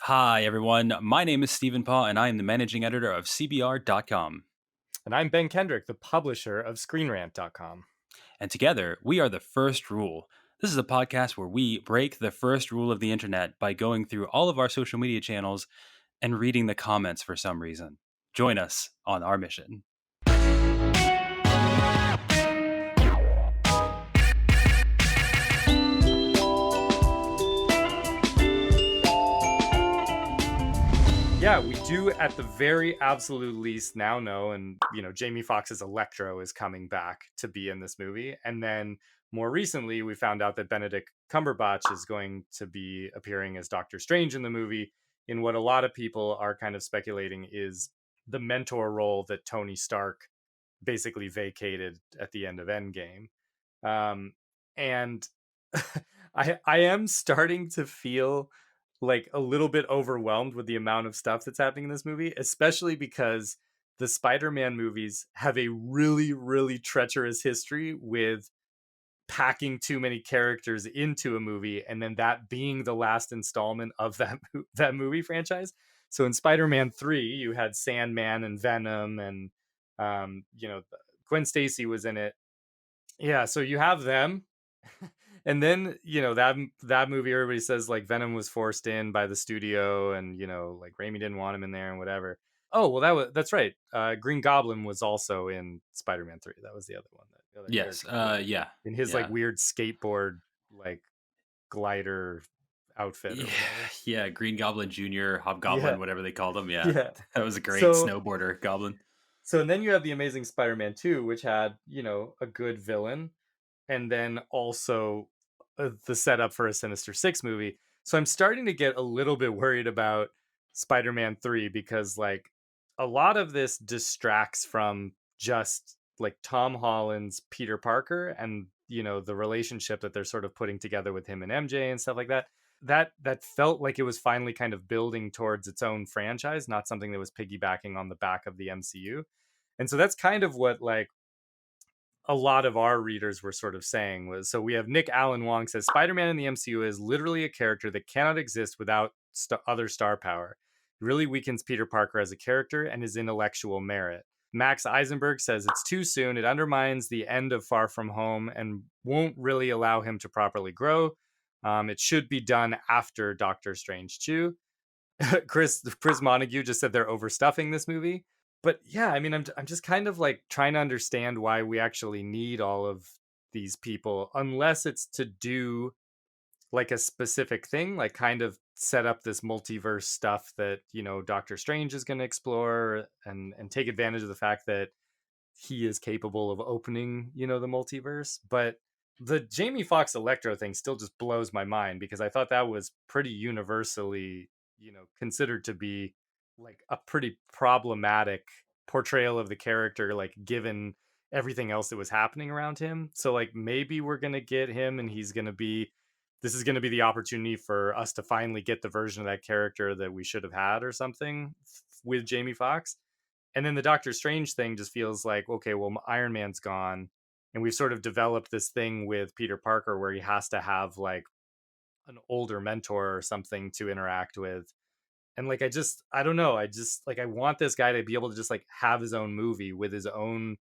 Hi, everyone. My name is Stephen Paw, and I am the managing editor of CBR.com. And I'm Ben Kendrick, the publisher of ScreenRant.com. And together, we are The First Rule. This is a podcast where we break the first rule of the internet by going through all of our social media channels and reading the comments for some reason. Join us on our mission. Yeah, we do at the very absolute least now know, and Jamie Foxx's Electro is coming back to be in this movie. And then more recently, we found out that Benedict Cumberbatch is going to be appearing as Doctor Strange in the movie, in what a lot of people are kind of speculating is the mentor role that Tony Stark basically vacated at the end of Endgame. And I am starting to feel like a little bit overwhelmed with the amount of stuff that's happening in this movie, especially because the Spider-Man movies have a really, really treacherous history with packing too many characters into a movie and then that being the last installment of that movie franchise. So in Spider-Man 3, you had Sandman and Venom and Gwen Stacy was in it. Yeah, so you have them. And then, that movie everybody says like Venom was forced in by the studio and, like Raimi didn't want him in there and whatever. Oh, well that's right. Green Goblin was also in Spider-Man 3. That was the other one, the other Yes. character Yeah. in his like Yeah. weird skateboard like glider outfit or Yeah. whatever. Yeah. Green Goblin Jr., Yeah. Hobgoblin, whatever they called him. Yeah. Yeah. That was a great So snowboarder goblin. and then you have the Amazing Spider-Man 2, which had, a good villain and then also the setup for a Sinister Six movie. So I'm starting to get a little bit worried about Spider-Man 3 because like a lot of this distracts from just like Tom Holland's Peter Parker and the relationship that they're sort of putting together with him and MJ and stuff like that. That felt like it was finally kind of building towards its own franchise, not something that was piggybacking on the back of the MCU. And so that's kind of what like a lot of our readers were sort of saying was, so we have Nick Allen Wong says Spider-Man in the MCU is literally a character that cannot exist without other star power. It really weakens Peter Parker as a character and his intellectual merit. Max Eisenberg says it's too soon. It undermines the end of Far From Home and won't really allow him to properly grow. It should be done after Doctor Strange 2. Chris Montague just said they're overstuffing this movie. But yeah, I mean, I'm just kind of like trying to understand why we actually need all of these people, unless it's to do like a specific thing, like kind of set up this multiverse stuff that Doctor Strange is going to explore and take advantage of the fact that he is capable of opening the multiverse. But the Jamie Foxx Electro thing still just blows my mind because I thought that was pretty universally considered to be like a pretty problematic portrayal of the character, like given everything else that was happening around him. So like maybe we're gonna get him and this is gonna be the opportunity for us to finally get the version of that character that we should have had or something with Jamie Foxx. And then the Doctor Strange thing just feels like, okay, well, Iron Man's gone. And we've sort of developed this thing with Peter Parker where he has to have like an older mentor or something to interact with. And like I don't know, I want this guy to be able to just like have his own movie with his own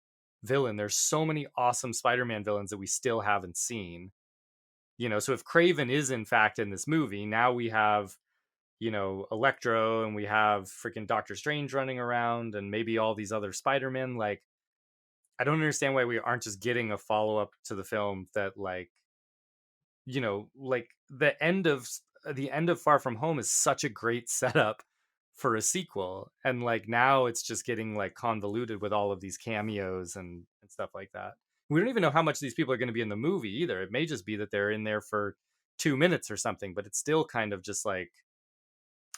villain. There's so many awesome Spider-Man villains that we still haven't seen. So if Craven is in fact in this movie, now we have Electro and we have freaking Doctor Strange running around and maybe all these other Spider-Men. Like I don't understand why we aren't just getting a follow-up to the film that like like the end of Far From Home is such a great setup for a sequel, and like now it's just getting like convoluted with all of these cameos and stuff like that. We don't even know how much these people are going to be in the movie either. It may just be that they're in there for 2 minutes or something, but it's still kind of just like,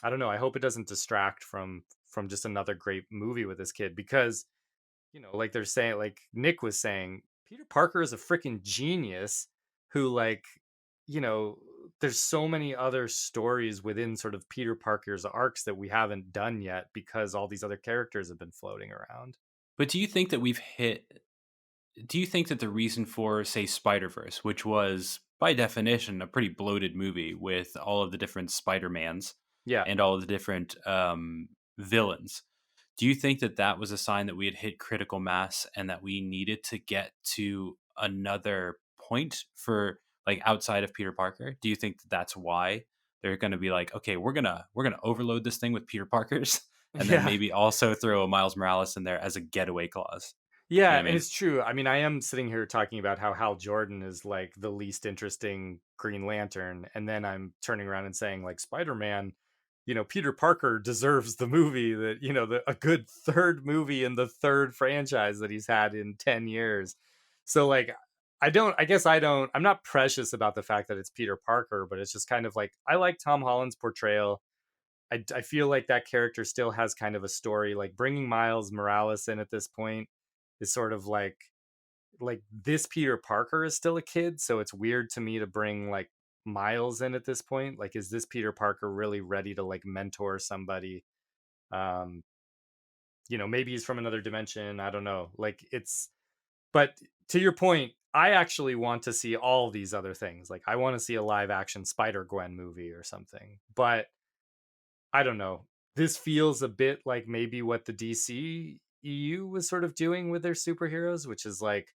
I don't know. I hope it doesn't distract from just another great movie with this kid because like they're saying, like Nick was saying, Peter Parker is a freaking genius who like you know there's so many other stories within sort of Peter Parker's arcs that we haven't done yet because all these other characters have been floating around. But do you think that do you think that the reason for, say, Spider-Verse, which was by definition a pretty bloated movie with all of the different Spider-Mans, Yeah. and all of the different villains. Do you think that that was a sign that we had hit critical mass and that we needed to get to another point for like outside of Peter Parker? Do you think that that's why they're going to be like, okay, we're gonna overload this thing with Peter Parkers, and then Yeah. maybe also throw a Miles Morales in there as a getaway clause? You Yeah, know what I and mean? it's true. I mean, I am sitting here talking about how Hal Jordan is like the least interesting Green Lantern, and then I'm turning around and saying like Spider-Man, Peter Parker deserves the movie that, a good third movie in the third franchise that he's had in 10 years. So like I'm not precious about the fact that it's Peter Parker, but it's just kind of like I like Tom Holland's portrayal. I feel like that character still has kind of a story. Like bringing Miles Morales in at this point is sort of like this Peter Parker is still a kid, so it's weird to me to bring like Miles in at this point. Like, is this Peter Parker really ready to like mentor somebody? Um, maybe he's from another dimension. I don't know. Like it's but to your point, I actually want to see all these other things. Like I want to see a live action Spider-Gwen movie or something. But I don't know. This feels a bit like maybe what the DC EU was sort of doing with their superheroes, which is like,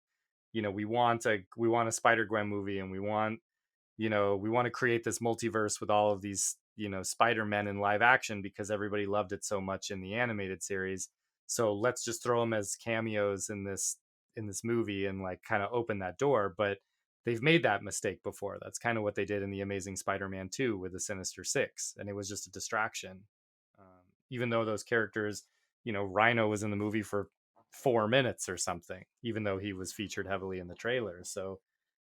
we want a Spider-Gwen movie, and we want to create this multiverse with all of these, Spider-Men in live action because everybody loved it so much in the animated series. So let's just throw them as cameos in this movie and like kind of open that door. But they've made that mistake before. That's kind of what they did in the Amazing Spider-Man 2 with the Sinister Six, and it was just a distraction. Even though those characters, Rhino was in the movie for 4 minutes or something, even though he was featured heavily in the trailer. So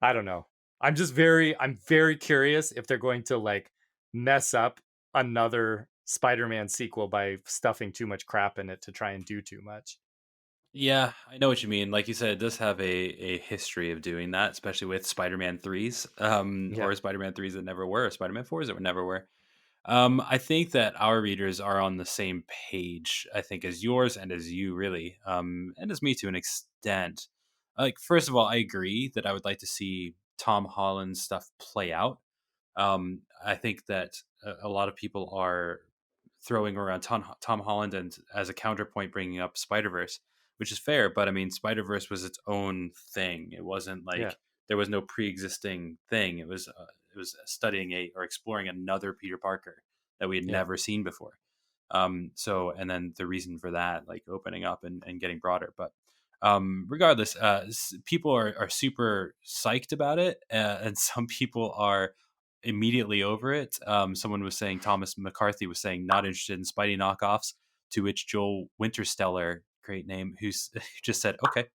I don't know. I'm very curious if they're going to like mess up another Spider-Man sequel by stuffing too much crap in it to try and do too much. Yeah, I know what you mean. Like you said, it does have a history of doing that, especially with Spider-Man 3s, Yeah. or Spider-Man 3s that never were, or Spider-Man 4s that were never were. I think that our readers are on the same page, I think, as yours and as you, really, and as me to an extent. Like, first of all, I agree that I would like to see Tom Holland's stuff play out. I think that a lot of people are throwing around Tom Holland and as a counterpoint bringing up Spider Verse, which is fair. But I mean, Spider Verse was its own thing. It wasn't Yeah. like there was no pre-existing thing. It was studying a or exploring another Peter Parker that we had Yeah. never seen before. So and then the reason for that, like opening up and getting broader. But regardless, people are super psyched about it, and some people are immediately over it. Someone was saying, Thomas McCarthy was saying, not interested in Spidey knockoffs, to which Joel Winterstellar, great name, who just said, okay,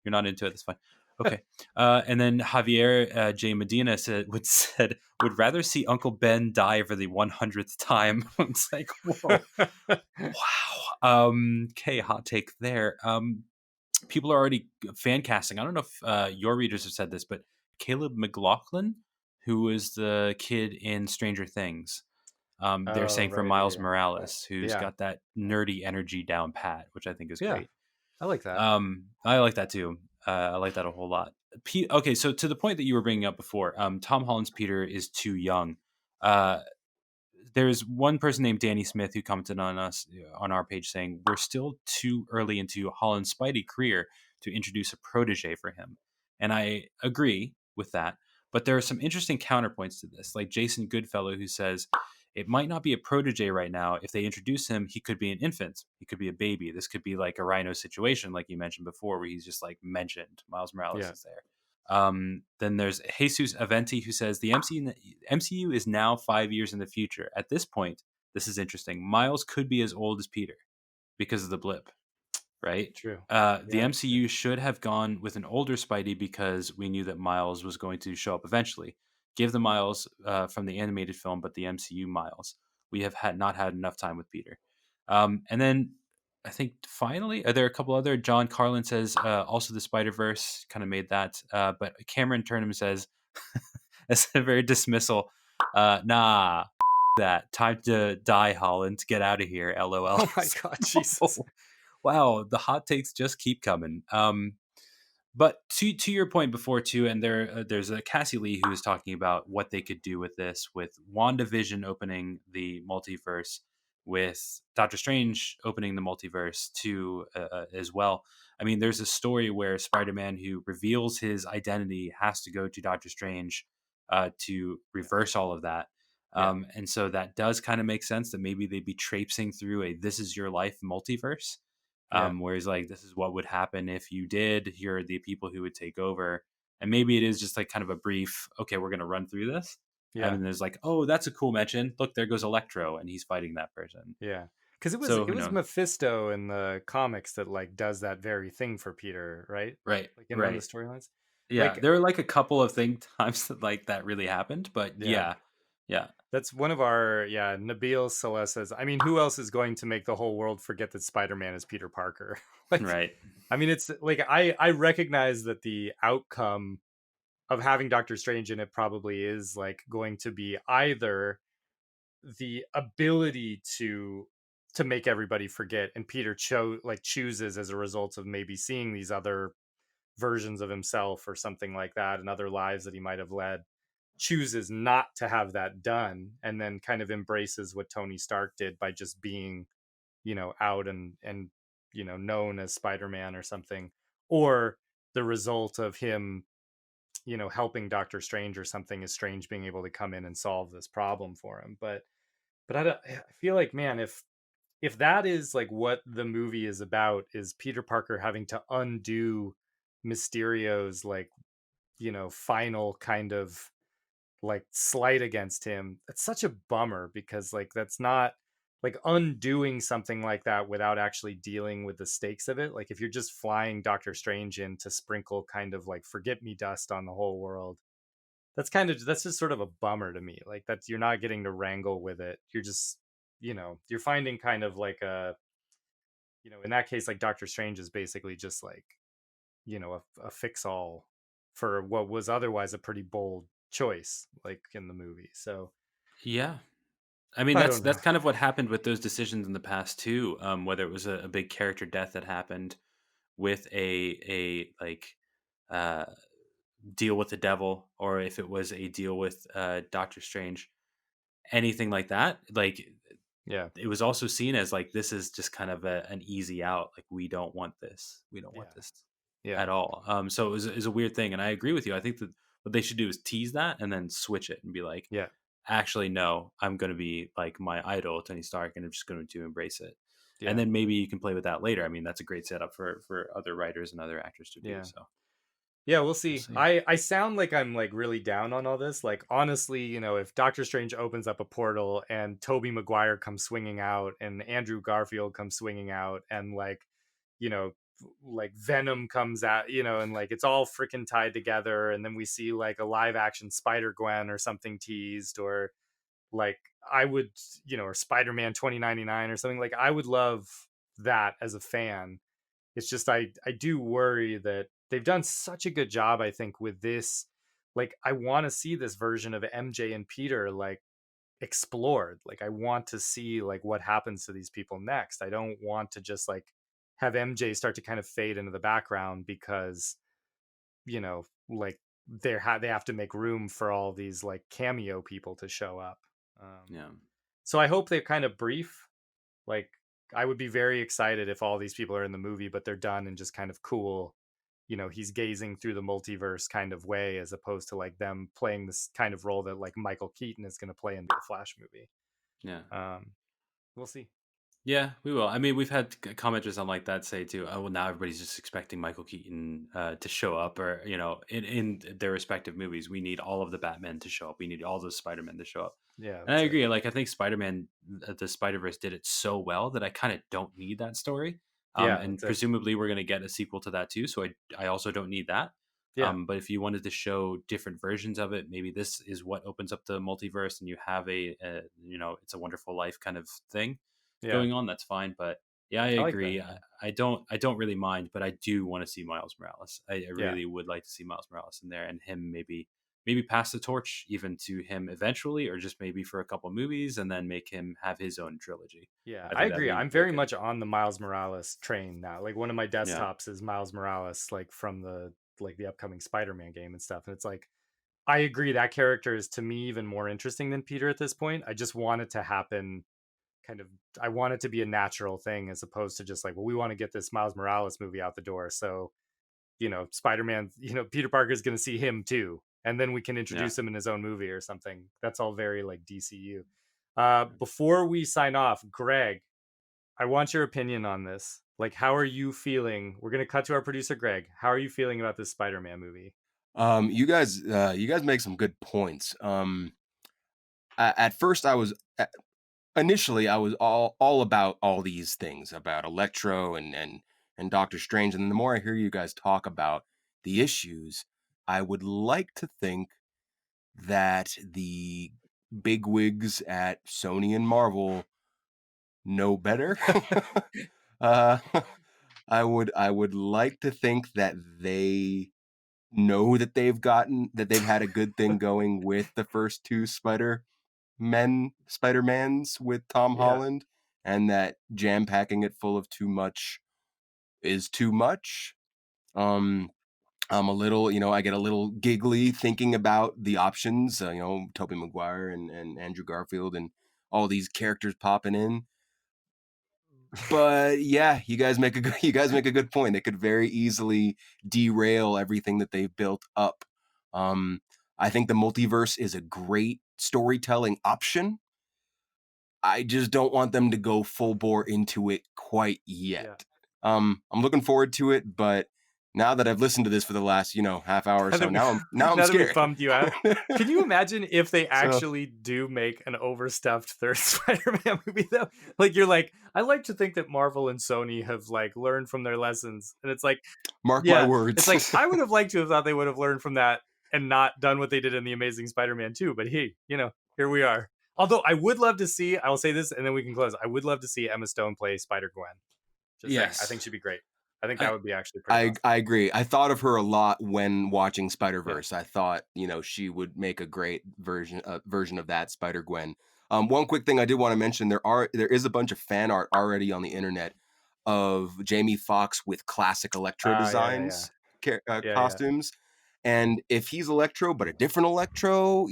you're not into it, that's fine. Okay. And then Javier J. Medina said would rather see Uncle Ben die for the 100th time. It's like, whoa, wow. Okay, hot take there. People are already fan casting. I don't know if your readers have said this, but Caleb McLaughlin, who is the kid in Stranger Things, they're Oh, saying for right. Yeah. Miles Yeah. Morales, who's Yeah. got that nerdy energy down pat, which I think is Yeah. great. I like that. I like that too. I like that a whole lot. Okay, so to the point that you were bringing up before, Tom Holland's Peter is too young. Uh, there's one person named Danny Smith who commented on us on our page saying we're still too early into Holland's Spidey career to introduce a protege for him, and I agree with that. But there are some interesting counterpoints to this, like Jason Goodfellow, who says it might not be a protege right now. If they introduce him, he could be an infant, he could be a baby. This could be like a Rhino situation, like you mentioned before, where he's just like mentioned. Miles Morales Yeah. is there. Then there's Jesus Aventi who says the MCU is now 5 years in the future. At this point, this is interesting. Miles could be as old as Peter because of the blip, right? True. The Yeah. MCU should have gone with an older Spidey because we knew that Miles was going to show up eventually. Give the Miles from the animated film, but the MCU Miles. We have not had enough time with Peter. And then I think finally, are there a couple other? John Carlin says also the Spider Verse kind of made that, but Cameron Turnham says as a very dismissal, nah, that time to die, Holland, get out of here, lol. Oh my God, Jesus. Wow, the hot takes just keep coming. But to your point before too, and there's a Cassie Lee who was talking about what they could do with this, with WandaVision opening the multiverse, with Doctor Strange opening the multiverse too, as well. I mean, there's a story where Spider-Man, who reveals his identity, has to go to Doctor Strange to Yeah. reverse all of that. Yeah. And so that does kind of make sense that maybe they'd be traipsing through a "This Is Your Life" multiverse, Yeah. where he's like, "This is what would happen if you did. Here are the people who would take over." And maybe it is just like kind of a brief, okay, we're going to run through this. And Yeah. then there's like, oh, that's a cool mention. Look, there goes Electro, and he's fighting that person. Yeah. Because it was So it who was knows? Mephisto in the comics that like does that very thing for Peter, right? Right, Like in one of right. the storylines. Yeah, Like, there are like a couple of times that like that really happened, but yeah. yeah, yeah, That's one of our, yeah, Nabil Saleh says, I mean, who else is going to make the whole world forget that Spider-Man is Peter Parker? Like, right. I mean, it's like I recognize that the outcome of having Doctor Strange in it probably is like going to be either the ability to make everybody forget, and Peter chooses as a result of maybe seeing these other versions of himself or something like that, and other lives that he might have led, chooses not to have that done, and then kind of embraces what Tony Stark did by just being, out and known as Spider-Man or something, or the result of him, helping Doctor Strange or something, is Strange being able to come in and solve this problem for him. But I feel like, man, if that is like what the movie is about, is Peter Parker having to undo Mysterio's like, final kind of like slight against him, that's such a bummer, because like that's not like undoing something like that without actually dealing with the stakes of it. Like if you're just flying Doctor Strange in to sprinkle kind of like forget me dust on the whole world, that's just sort of a bummer to me. Like that you're not getting to wrangle with it. You're just, you're finding kind of like a, in that case, like Doctor Strange is basically just like, a fix all for what was otherwise a pretty bold choice, like in the movie. So Yeah. I mean, I that's don't know. that's kind of what happened with those decisions in the past too. Whether it was a big character death that happened with a like uh, deal with the devil, or if it was a deal with Doctor Strange, anything like that. Like Yeah. it was also seen as like this is just kind of an easy out. Like we don't want this. We don't want Yeah. this Yeah. at all. So it was a weird thing, and I agree with you. I think that what they should do is tease that and then switch it and be like, Yeah. actually, no, I'm going to be like my idol, Tony Stark, and I'm just going to embrace it. And Yeah. then maybe you can play with that later. I mean, that's a great setup for other writers and other actors to do. Yeah. So Yeah, we'll we'll see. see. I sound like I'm like really down on all this. Like honestly, if Doctor Strange opens up a portal and Toby Maguire comes swinging out and Andrew Garfield comes swinging out, and like, you know, like Venom comes out, and like it's all freaking tied together, and then we see like a live action Spider-Gwen or something teased, or like I would, or Spider-Man 2099 or something. Like I would love that as a fan. It's just I do worry that they've done such a good job, I think, with this. Like I want to see this version of MJ and Peter like explored. Like I want to see like what happens to these people next. I don't want to just like have MJ start to kind of fade into the background because, like they have to make room for all these like cameo people to show up. Um, Yeah. so I hope they're kind of brief. Like I would be very excited if all these people are in the movie, but they're done and just kind of cool. He's gazing through the multiverse kind of way, as opposed to like them playing this kind of role that like Michael Keaton is going to play in the Flash movie. Yeah. Um, we'll see. Yeah, we will. I mean, we've had commenters on like that say too, oh, well, now everybody's just expecting Michael Keaton to show up, or in their respective movies. We need all of the Batman to show up. We need all the Spider-Man to show up. Yeah, And I that's it. agree. Like I think Spider-Man, the Spider-Verse did it so well that I kind of don't need that story. Yeah, And that's it. presumably we're going to get a sequel to that too. So I also don't need that. Yeah, But if you wanted to show different versions of it, maybe this is what opens up the multiverse, and you have it's a Wonderful Life kind of thing yeah, going on. That's fine. But yeah, I I like that. agree. I don't really mind, but I do want to see Miles Morales. I Yeah, really would like to see Miles Morales in there, and him maybe pass the torch even to him eventually, or just maybe for a couple movies and then make him have his own trilogy. yeah, I I think that'd agree. be I'm very wicked. much on the Miles Morales train now. Like one of my Yeah. desktops is Miles Morales, like from the like the upcoming Spider-Man game and stuff. And it's like, I agree that character is to me even more interesting than Peter at this point. I just want it to happen kind of, I want it to be a natural thing as opposed to just like, well, we want to get this Miles Morales movie out the door. So, Spider-Man, Peter Parker is going to see him too. And then we can introduce him in his own movie or something. That's all very like DCU. Before we sign off, Greg, I want your opinion on this. Like, how are you feeling? We're gonna cut to our producer, Greg. How are you feeling about this Spider-Man movie? You guys make some good points. At first, initially I was all about all these things about Electro and Doctor Strange, and then the more I hear you guys talk about the issues, I would like to think that the bigwigs at Sony and Marvel know better. uh, I would like to think that they know that they've had a good thing going with the first two Spider-Mans with Tom Yeah, Holland, and that jam packing it full of too much is too much. Um, I'm a little, I get a little giggly thinking about the options, Tobey Maguire and Andrew Garfield and all these characters popping in. But yeah, you guys make a good point. They could very easily derail everything that they've built up. Um, I think the multiverse is a great storytelling option. I just don't want them to go full bore into it quite yeah. yet. I'm looking forward to it, but now that I've listened to this for the last, half hour or Now so, that we now I'm now that we've scared. bummed you out, can you imagine if they So actually do make an overstuffed third Spider-Man movie though? Like you're like, I like to think that Marvel and Sony have like learned from their lessons. And it's like, mark my yeah, it's words. like I would have liked to have thought they would have learned from that and not done what they did in the Amazing Spider-Man 2, but hey, here we are. Although I would love to see, I will say this and then we can close. I would love to see Emma Stone play Spider-Gwen. Just saying. I think Yes. she'd be great. I think that I, would be actually pretty I awesome. I agree. I thought of her a lot when watching Yeah. Spider-Verse. I thought, she would make a great version of that Spider-Gwen. One quick thing I did want to mention, there is a bunch of fan art already on the internet of Jamie Foxx with classic Electro Yeah. designs, Yeah. costumes. And if he's Electro, but a different Electro,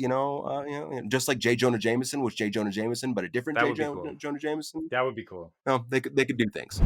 just like J. Jonah Jameson was J. Jonah Jameson, but a different That J. would be cool. Jonah Jameson, That would be cool. they could do things.